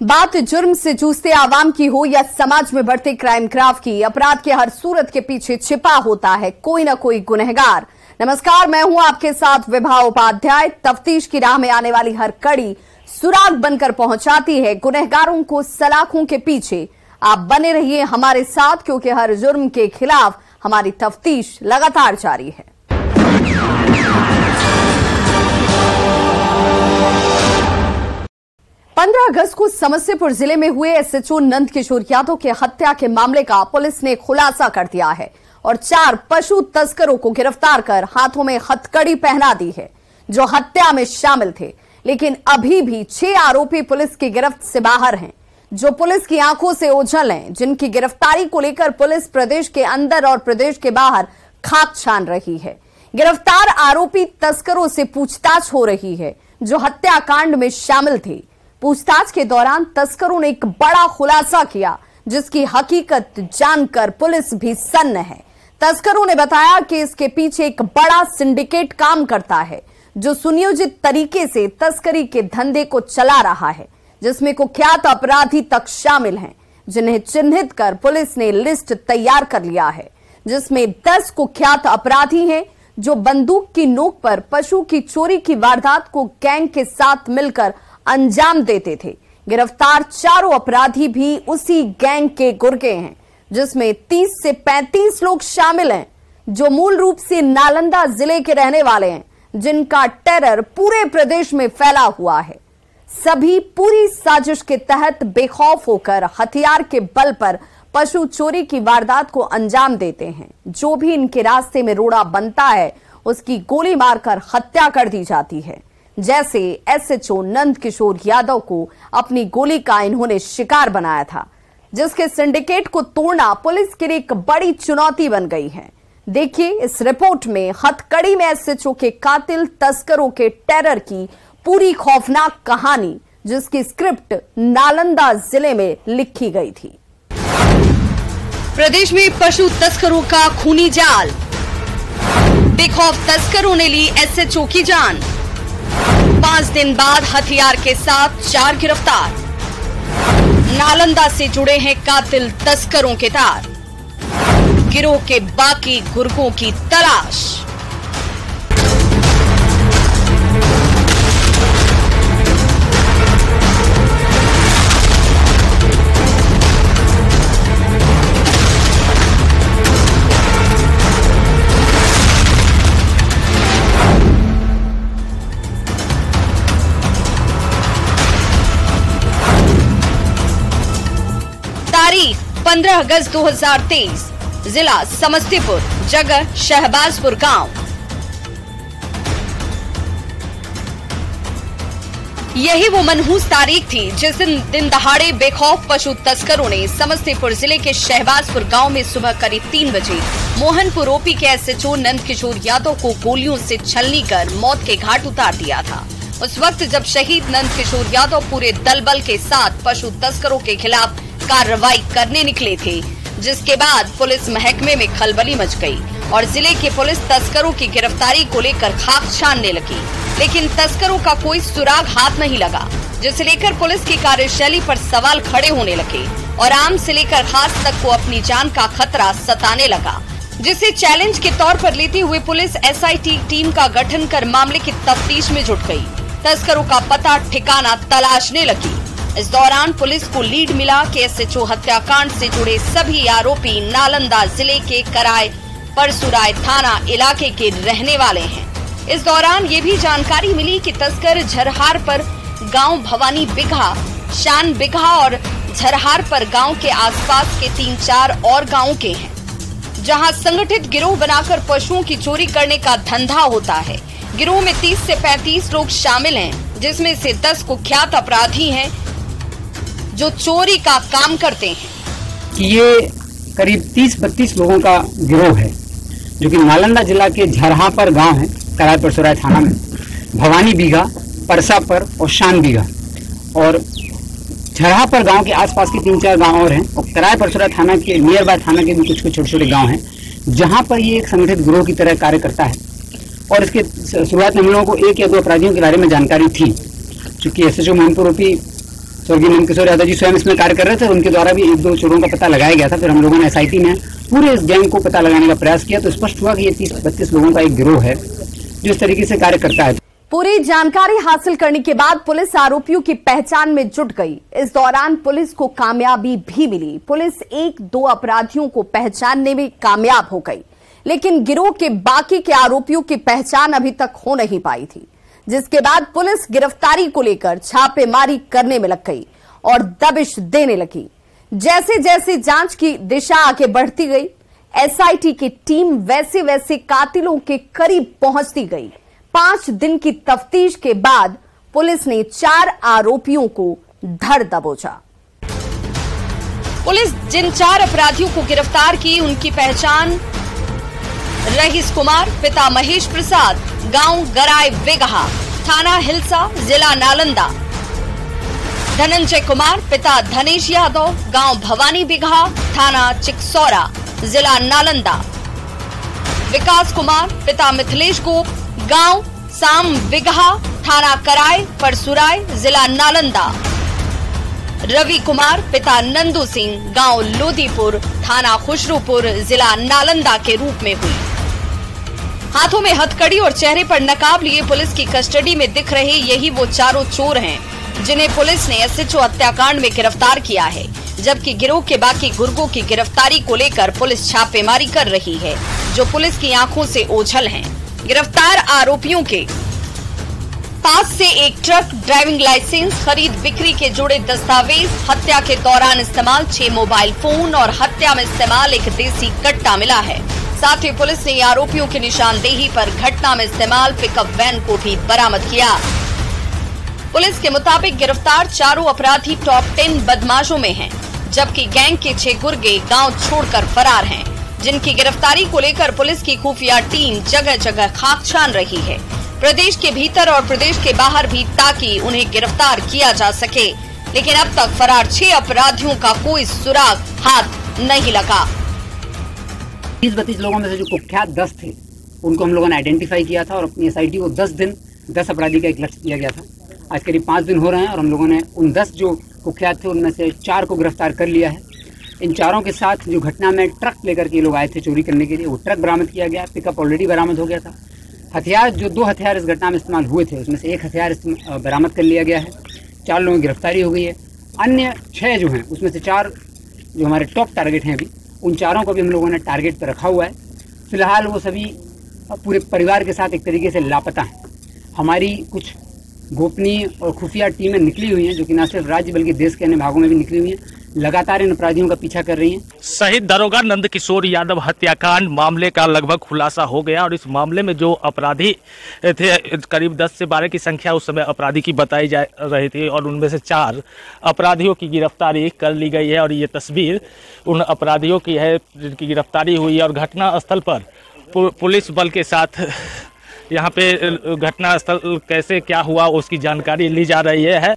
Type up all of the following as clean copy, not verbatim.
बात जुर्म से जूझते आवाम की हो या समाज में बढ़ते क्राइम ग्राफ की, अपराध के हर सूरत के पीछे छिपा होता है कोई ना कोई गुनहगार। नमस्कार, मैं हूं आपके साथ विभा उपाध्याय। तफ्तीश की राह में आने वाली हर कड़ी सुराग बनकर पहुंचाती है गुनहगारों को सलाखों के पीछे। आप बने रहिए हमारे साथ, क्योंकि हर जुर्म के खिलाफ हमारी तफ्तीश लगातार जारी है। 15 अगस्त को समस्तीपुर जिले में हुए एसएचओ नंद किशोर यादव के हत्या के मामले का पुलिस ने खुलासा कर दिया है और 4 पशु तस्करों को गिरफ्तार कर हाथों में हथकड़ी पहना दी है जो हत्या में शामिल थे। लेकिन अभी भी 6 आरोपी पुलिस की गिरफ्त से बाहर हैं, जो पुलिस की आंखों से ओझल हैं, जिनकी गिरफ्तारी को लेकर पुलिस प्रदेश के अंदर और प्रदेश के बाहर खाक छान रही है। गिरफ्तार आरोपी तस्करों से पूछताछ हो रही है जो हत्याकांड में शामिल थे। पूछताछ के दौरान तस्करों ने एक बड़ा खुलासा किया, जिसकी हकीकत जानकर पुलिस भी सन्न है। तस्करों ने बताया कि इसके पीछे एक बड़ा सिंडिकेट काम करता है जो सुनियोजित तरीके से तस्करी के धंधे को चला रहा है, जिसमें कुख्यात अपराधी तक शामिल हैं, जिन्हें चिन्हित कर पुलिस ने लिस्ट तैयार कर लिया है, जिसमें 10 कुख्यात अपराधी हैं जो बंदूक की नोक पर पशु की चोरी की वारदात को गैंग के साथ मिलकर अंजाम देते थे। गिरफ्तार 4 अपराधी भी उसी गैंग के गुर्गे हैं, जिसमें 30 से 35 लोग शामिल हैं जो मूल रूप से नालंदा जिले के रहने वाले हैं, जिनका टेरर पूरे प्रदेश में फैला हुआ है। सभी पूरी साजिश के तहत बेखौफ होकर हथियार के बल पर पशु चोरी की वारदात को अंजाम देते हैं। जो भी इनके रास्ते में रोड़ा बनता है उसकी गोली मारकर हत्या कर दी जाती है, जैसे एसएचओ नंद किशोर यादव को अपनी गोली का इन्होंने शिकार बनाया था, जिसके सिंडिकेट को तोड़ना पुलिस के लिए एक बड़ी चुनौती बन गई है। देखिए इस रिपोर्ट में हथकड़ी में एसएचओ के कातिल तस्करों के टेरर की पूरी खौफनाक कहानी, जिसकी स्क्रिप्ट नालंदा जिले में लिखी गई थी। प्रदेश में पशु तस्करों का खूनी जाल, बेखौफ तस्करों ने ली एसएचओ की जान। 5 दिन बाद हथियार के साथ 4 गिरफ्तार। नालंदा से जुड़े हैं कातिल तस्करों के तार। गिरोह के बाकी गुर्गों की तलाश। तारीख 15 अगस्त 2023, जिला समस्तीपुर, जगह शहबाजपुर गांव। यही वो मनहूस तारीख थी जिस दिन दहाड़े बेखौफ पशु तस्करों ने समस्तीपुर जिले के शहबाजपुर गांव में सुबह करीब 3 बजे मोहनपुर ओपी के एसएचओ नंद किशोर यादव को गोलियों से छलनी कर मौत के घाट उतार दिया था। उस वक्त जब शहीद नंद किशोर यादव पूरे दल बल के साथ पशु तस्करों के खिलाफ कार्रवाई करने निकले थे, जिसके बाद पुलिस महकमे में खलबली मच गई और जिले के पुलिस तस्करों की गिरफ्तारी को लेकर खाक छानने लगी। लेकिन तस्करों का कोई सुराग हाथ नहीं लगा, जिसे लेकर पुलिस की कार्यशैली पर सवाल खड़े होने लगे और आम से लेकर खास तक को अपनी जान का खतरा सताने लगा, जिसे चैलेंज के तौर पर लेते हुए पुलिस एसआईटी टीम का गठन कर मामले की तफ्तीश में जुट गई। तस्करों का पता ठिकाना तलाशने लगी। इस दौरान पुलिस को लीड मिला कि एसएचओ हत्याकांड से जुड़े सभी आरोपी नालंदा जिले के कराय परसुराय थाना इलाके के रहने वाले हैं। इस दौरान ये भी जानकारी मिली कि तस्कर झरहार पर गांव भवानी बिघा, शान बिघा और झरहार पर गांव के आसपास के 3-4 और गांवों के हैं, जहां संगठित गिरोह बनाकर पशुओं की चोरी करने का धंधा होता है। गिरोह में 30 से 35 लोग शामिल हैं, जिसमें से 10 कुख्यात अपराधी हैं जो चोरी का काम करते हैं। ये करीब 30-32 लोगों का गिरोह है, जो कि नालंदा जिला के झरहापर गांव है, कराय परसुराय थाना में, भवानी बीघा, परसापर और शान बीघा, और झरहापर गांव के आसपास के 3-4 गांव और हैं, और कराय परसुराय थाना के नियर बाय थाना के भी कुछ छोटे छोटे गांव हैं, जहां पर ये एक संगठित गिरोह की तरह कार्य करता है। और इसके शुरुआत में हम लोगों को 1 या 2 अपराधियों के बारे में जानकारी थी, चूंकि एसएचओ मोहनपुर ओपी स्वर्गीय नंदकिशोर यादव जी स्वयं इसमें कार्य कर रहे थे, उनके द्वारा भी 1-2 चोरों का पता लगाया गया था। फिर हम लोगों ने SIT में पूरे इस गैंग को पता लगाने का प्रयास किया तो स्पष्ट हुआ कि ये 30-32 लोगों का एक गिरोह है जो इस तरीके से कार्य करता है। पूरी जानकारी हासिल करने के बाद पुलिस आरोपियों की पहचान में जुट गई। इस दौरान पुलिस को कामयाबी भी मिली। पुलिस 1-2 अपराधियों को पहचानने में कामयाब हो गई, लेकिन गिरोह के बाकी के आरोपियों की पहचान अभी तक हो नहीं पाई थी, जिसके बाद पुलिस गिरफ्तारी को लेकर छापेमारी करने में लग गई और दबिश देने लगी। जैसे जैसे जांच की दिशा आगे बढ़ती गई, SIT की टीम वैसे वैसे कातिलों के करीब पहुंचती गई। 5 दिन की तफ्तीश के बाद पुलिस ने 4 आरोपियों को धर दबोचा। पुलिस जिन 4 अपराधियों को गिरफ्तार की उनकी पहचान रहीस कुमार पिता महेश प्रसाद, गांव गराय बिगहा, थाना हिलसा, जिला नालंदा, धनंजय कुमार पिता धनेश यादव, गांव भवानी बिगहा, थाना चिकसौरा, जिला नालंदा, विकास कुमार पिता मिथिलेश गोप, गांव साम बिगहा, थाना कराय परसुराय, जिला नालंदा, रवि कुमार पिता नंदू सिंह, गांव लोदीपुर, थाना खुशरूपुर, जिला नालंदा के रूप में हुई। हाथों में हथकड़ी और चेहरे पर नकाब लिए पुलिस की कस्टडी में दिख रहे यही वो चारों चोर हैं जिन्हें पुलिस ने SHO हत्याकांड में गिरफ्तार किया है, जबकि गिरोह के बाकी गुर्गों की गिरफ्तारी को लेकर पुलिस छापेमारी कर रही है, जो पुलिस की आंखों से ओझल हैं। गिरफ्तार आरोपियों के पास से एक ट्रक, ड्राइविंग लाइसेंस, खरीद बिक्री के जुड़े दस्तावेज, हत्या के दौरान इस्तेमाल 6 मोबाइल फोन और हत्या में इस्तेमाल एक देसी कट्टा मिला है। साथ ही पुलिस ने आरोपियों की निशानदेही पर घटना में इस्तेमाल पिकअप वैन को भी बरामद किया। पुलिस के मुताबिक गिरफ्तार चारों अपराधी टॉप 10 बदमाशों में हैं, जबकि गैंग के 6 गुर्गे गांव छोड़कर फरार हैं, जिनकी गिरफ्तारी को लेकर पुलिस की खुफिया टीम जगह जगह खाक छान रही है, प्रदेश के भीतर और प्रदेश के बाहर भी, ताकि उन्हें गिरफ्तार किया जा सके। लेकिन अब तक फरार 6 अपराधियों का कोई सुराग हाथ नहीं लगा। 30-32 लोगों में से जो कुख्यात 10 थे उनको हम लोगों ने आइडेंटिफाई किया था और अपनी SIT को 10 दिन 10 अपराधी का एक लक्ष्य दिया गया था। आज करीब 5 दिन हो रहे हैं और हम लोगों ने उन 10 जो कुख्यात थे उनमें से 4 को गिरफ्तार कर लिया है। इन चारों के साथ जो घटना में ट्रक लेकर के लोग आए थे चोरी करने के लिए, वो ट्रक बरामद किया गया, पिकअप ऑलरेडी बरामद हो गया था। हथियार जो 2 हथियार इस घटना में इस्तेमाल हुए थे उसमें से 1 हथियार बरामद कर लिया गया है। 4 लोगों की गिरफ्तारी हो गई है। अन्य 6 जो हैं उसमें से 4 जो हमारे टॉप टारगेट हैं अभी, उन चारों को भी हम लोगों ने टारगेट पर रखा हुआ है। फिलहाल वो सभी पूरे परिवार के साथ एक तरीके से लापता हैं। हमारी कुछ गोपनीय और खुफिया टीमें निकली हुई हैं जो कि न सिर्फ राज्य बल्कि देश के अन्य भागों में भी निकली हुई हैं, लगातार इन अपराधियों का पीछा कर रही हैं। शहीद दरोगा नंदकिशोर यादव हत्याकांड मामले का लगभग खुलासा हो गया और इस मामले में जो अपराधी थे करीब 10 से 12 की संख्या उस समय अपराधी की बताई जा रही थी और उनमें से 4 अपराधियों की गिरफ्तारी कर ली गई है। और ये तस्वीर उन अपराधियों की है जिनकी गिरफ्तारी हुई है और घटना स्थल पर पुलिस बल के साथ यहाँ पे घटना स्थल कैसे क्या हुआ उसकी जानकारी ली जा रही है।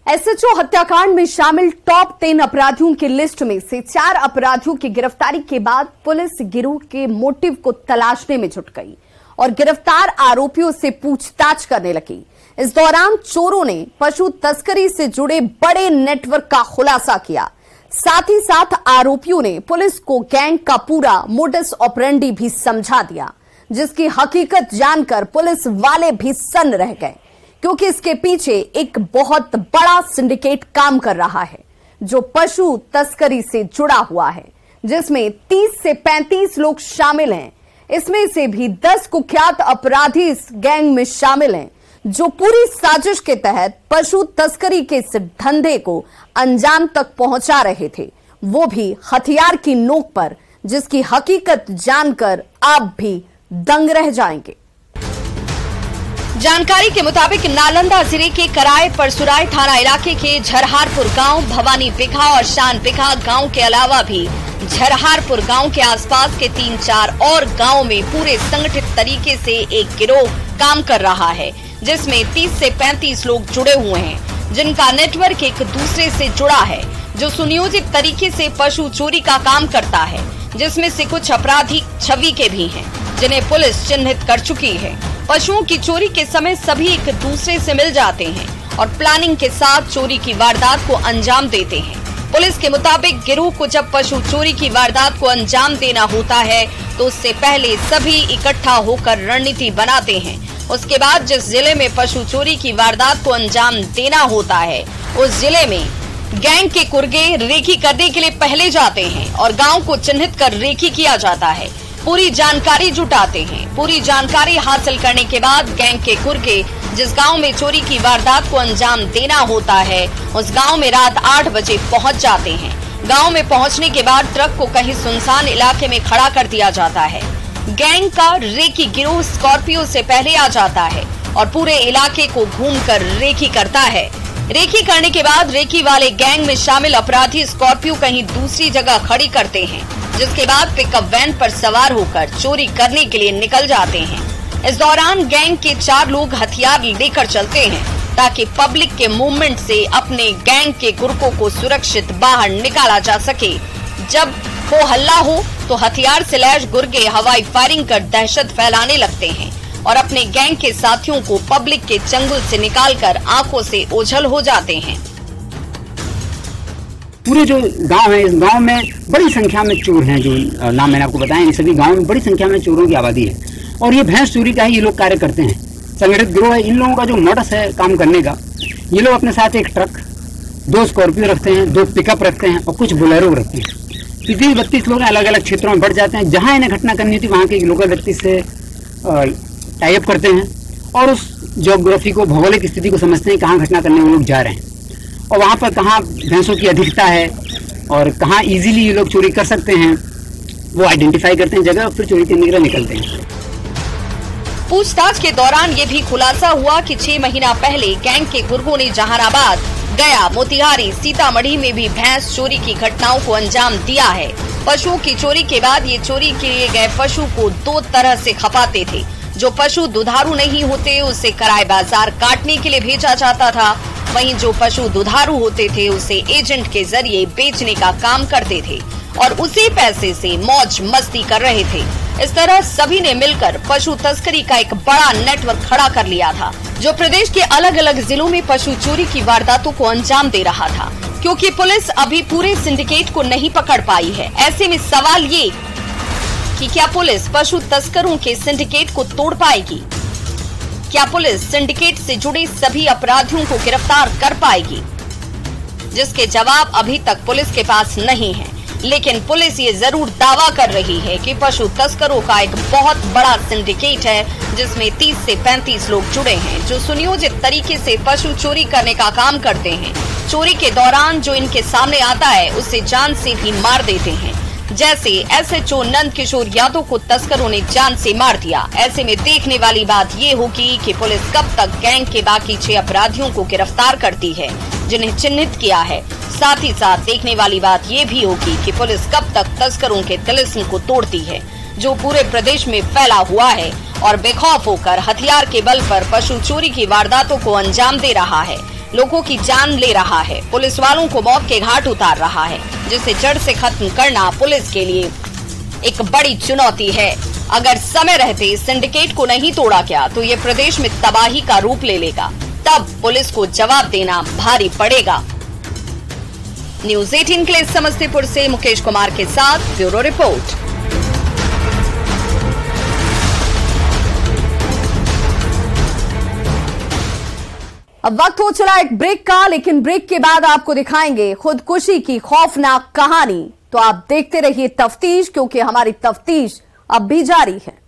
SHO हत्याकांड में शामिल टॉप 10 अपराधियों की लिस्ट में से 4 अपराधियों की गिरफ्तारी के बाद पुलिस गिरोह के मोटिव को तलाशने में जुट गई और गिरफ्तार आरोपियों से पूछताछ करने लगी। इस दौरान चोरों ने पशु तस्करी से जुड़े बड़े नेटवर्क का खुलासा किया। साथ ही साथ आरोपियों ने पुलिस को गैंग का पूरा मोडस ऑपरेंडी भी समझा दिया, जिसकी हकीकत जानकर पुलिस वाले भी सन्न रह गए, क्योंकि इसके पीछे एक बहुत बड़ा सिंडिकेट काम कर रहा है जो पशु तस्करी से जुड़ा हुआ है, जिसमें 30 से 35 लोग शामिल हैं। इसमें से भी 10 कुख्यात अपराधी इस गैंग में शामिल हैं जो पूरी साजिश के तहत पशु तस्करी के इस धंधे को अंजाम तक पहुंचा रहे थे, वो भी हथियार की नोक पर, जिसकी हकीकत जानकर आप भी दंग रह जाएंगे। जानकारी के मुताबिक नालंदा जिले के कराय परसुराय थाना इलाके के झरहारपुर गांव, भवानी बिघा और शान बिघा गांव के अलावा भी झरहारपुर गांव के आसपास के 3-4 और गांव में पूरे संगठित तरीके से एक गिरोह काम कर रहा है, जिसमें 30 से 35 लोग जुड़े हुए हैं, जिनका नेटवर्क एक दूसरे से जुड़ा है, जो सुनियोजित तरीके से पशु चोरी का काम करता है, जिसमें से कुछ अपराधी छवि के भी हैं, जिन्हें पुलिस चिन्हित कर चुकी है। पशुओं की चोरी के समय सभी एक दूसरे से मिल जाते हैं और प्लानिंग के साथ चोरी की वारदात को अंजाम देते हैं। पुलिस के मुताबिक गिरोह को जब पशु चोरी की वारदात को अंजाम देना होता है तो उससे पहले सभी इकट्ठा होकर रणनीति बनाते हैं। उसके बाद जिस जिले में पशु चोरी की वारदात को अंजाम देना होता है उस जिले में गैंग के कुर्गे रेकी करने के लिए पहले जाते हैं और गांव को चिन्हित कर रेकी किया जाता है। पूरी जानकारी जुटाते हैं। पूरी जानकारी हासिल करने के बाद गैंग के कुर्गे जिस गांव में चोरी की वारदात को अंजाम देना होता है उस गांव में रात 8 बजे पहुंच जाते हैं। गांव में पहुंचने के बाद ट्रक को कहीं सुनसान इलाके में खड़ा कर दिया जाता है। गैंग का रेकी गिरोह स्कॉर्पियो से पहले आ जाता है और पूरे इलाके को घूमकर रेकी करता है। रेकी करने के बाद रेकी वाले गैंग में शामिल अपराधी स्कॉर्पियो कहीं दूसरी जगह खड़ी करते हैं, जिसके बाद पिकअप वैन पर सवार होकर चोरी करने के लिए निकल जाते हैं। इस दौरान गैंग के 4 लोग हथियार लेकर चलते हैं ताकि पब्लिक के मूवमेंट से अपने गैंग के गुर्गों को सुरक्षित बाहर निकाला जा सके। जब हो हल्ला हो तो हथियार से लैस गुर्गे हवाई फायरिंग कर दहशत फैलाने लगते हैं और अपने गैंग के साथियों को पब्लिक के चंगुल से निकालकर आंखों से ओझल हो जाते हैं। पूरे जो गांव है, इस गांव में बड़ी संख्या में चोर हैं। जो नाम मैंने आपको बताया, सभी गांव में बड़ी संख्या में चोरों की आबादी है और ये भैंस चोरी का ही ये लोग कार्य करते हैं। संगठित गिरोह है। इन लोगों का जो मॉडस है काम करने का, ये लोग अपने साथ एक ट्रक, 2 स्कॉर्पियो रखते हैं, 2 पिकअप रखते हैं और कुछ बोलेरो रखते हैं। 30-32 लोग अलग अलग क्षेत्रों में बढ़ जाते हैं। जहां इन्हें घटना करनी होती वहां के लोकल व्यक्ति से टाई अप करते हैं और उस ज्योग्राफी को, भौगोलिक स्थिति को समझते हैं कहाँ घटना करने वो लोग जा रहे हैं और वहाँ पर कहाँ भैंसों की अधिकता है और कहाँ इजीली ये लोग चोरी कर सकते हैं, वो आइडेंटिफाई करते हैं जगह और फिर चोरी करने के लिए निकलते हैं। पूछताछ के दौरान ये भी खुलासा हुआ कि 6 महीना पहले गैंग के गुर्गों ने जहानाबाद, गया, मोतिहारी, सीतामढ़ी में भी भैंस चोरी की घटनाओं को अंजाम दिया है। पशुओं की चोरी के बाद ये चोरी किए गए पशु को 2 तरह से खपाते थे। जो पशु दुधारू नहीं होते उसे कराए बाजार काटने के लिए भेजा जाता था, वहीं जो पशु दुधारू होते थे उसे एजेंट के जरिए बेचने का काम करते थे और उसी पैसे से मौज मस्ती कर रहे थे। इस तरह सभी ने मिलकर पशु तस्करी का एक बड़ा नेटवर्क खड़ा कर लिया था, जो प्रदेश के अलग अलग जिलों में पशु चोरी की वारदातों को अंजाम दे रहा था। क्योंकि पुलिस अभी पूरे सिंडिकेट को नहीं पकड़ पाई है, ऐसे में सवाल ये कि क्या पुलिस पशु तस्करों के सिंडिकेट को तोड़ पाएगी? क्या पुलिस सिंडिकेट से जुड़े सभी अपराधियों को गिरफ्तार कर पाएगी? जिसके जवाब अभी तक पुलिस के पास नहीं है, लेकिन पुलिस ये जरूर दावा कर रही है कि पशु तस्करों का एक बहुत बड़ा सिंडिकेट है जिसमें 30 से 35 लोग जुड़े हैं, जो सुनियोजित तरीके से पशु चोरी करने का काम करते हैं। चोरी के दौरान जो इनके सामने आता है उसे जान से भी मार देते हैं। जैसे एसएचओ नंद किशोर यादव को तस्करों ने जान से मार दिया। ऐसे में देखने वाली बात ये होगी कि पुलिस कब तक गैंग के बाकी 6 अपराधियों को गिरफ्तार करती है जिन्हें चिन्हित किया है। साथ ही साथ देखने वाली बात ये भी होगी कि पुलिस कब तक तस्करों के तिलिस्म को तोड़ती है, जो पूरे प्रदेश में फैला हुआ है और बेखौफ होकर हथियार के बल पर पशु चोरी की वारदातों को अंजाम दे रहा है, लोगों की जान ले रहा है, पुलिस वालों को मौत के घाट उतार रहा है, जिसे जड़ से खत्म करना पुलिस के लिए एक बड़ी चुनौती है। अगर समय रहते सिंडिकेट को नहीं तोड़ा गया तो ये प्रदेश में तबाही का रूप ले लेगा। तब पुलिस को जवाब देना भारी पड़ेगा। न्यूज़ 18 के लिए समस्तीपुर से मुकेश कुमार के साथ ब्यूरो रिपोर्ट। अब वक्त हो चला एक ब्रेक का, लेकिन ब्रेक के बाद आपको दिखाएंगे खुदकुशी की खौफनाक कहानी। तो आप देखते रहिए तफ्तीश, क्योंकि हमारी तफ्तीश अब भी जारी है।